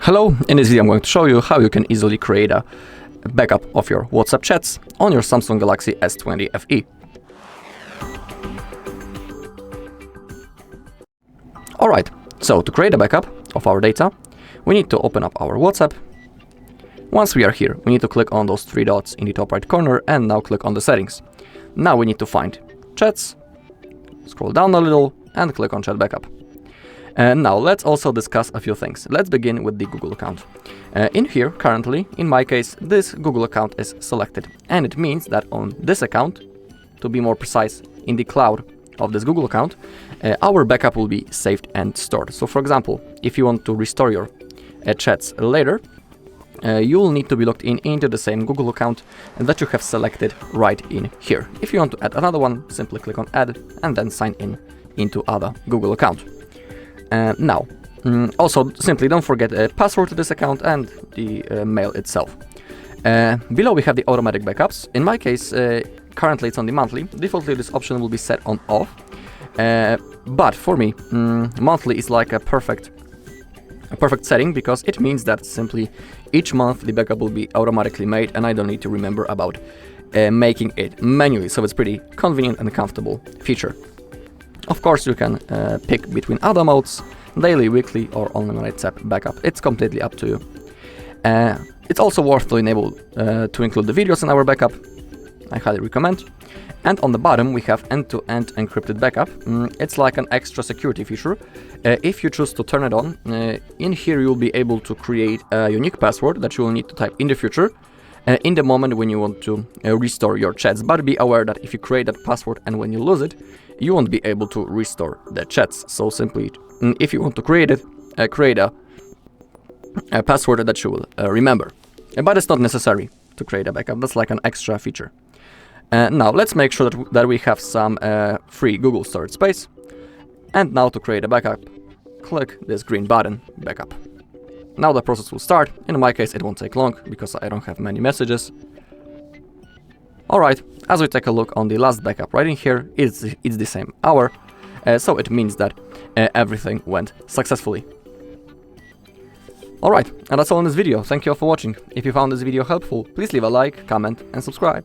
Hello, in this video I'm going to show you how you can easily create a backup of your WhatsApp chats on your Samsung Galaxy S20 FE. Alright, so to create a backup of our data, we need to open up our WhatsApp. Once we are here, we need to click on those three dots in the top right corner and now click on the settings. Now we need to find chats, scroll down a little and click on chat backup. And now let's also discuss a few things. Let's begin with the Google account. In here, currently, in my case, this Google account is selected. And it means that on this account, to be more precise, in the cloud of this Google account, our backup will be saved and stored. So for example, if you want to restore your chats later, you will need to be logged into the same Google account that you have selected right in here. If you want to add another one, simply click on add and then sign in into other Google account. Now, also simply don't forget a password to this account and the mail itself. Below we have the automatic backups. In my case, currently it's on the monthly. Defaultly this option will be set on off. But for me, monthly is like a perfect setting because it means that simply each month the backup will be automatically made and I don't need to remember about making it manually. So it's pretty convenient and comfortable feature. Of course, you can pick between other modes, daily, weekly, or unlimited backup. It's completely up to you. It's also worth to enable to include the videos in our backup. I highly recommend. And on the bottom, we have end-to-end encrypted backup. It's like an extra security feature. If you choose to turn it on, in here you'll be able to create a unique password that you will need to type in the future. In the moment when you want to restore your chats. But be aware that if you create that password and when you lose it, you won't be able to restore the chats. So simply, if you want to create it, create a password that you will remember. But it's not necessary to create a backup. That's like an extra feature. Now let's make sure that we have some free Google storage space. And now to create a backup, click this green button, backup. Now the process will start. In my case, it won't take long because I don't have many messages. Alright, as we take a look on the last backup right in here, it's the same hour. So it means that everything went successfully. Alright, and that's all in this video. Thank you all for watching. If you found this video helpful, please leave a like, comment and subscribe.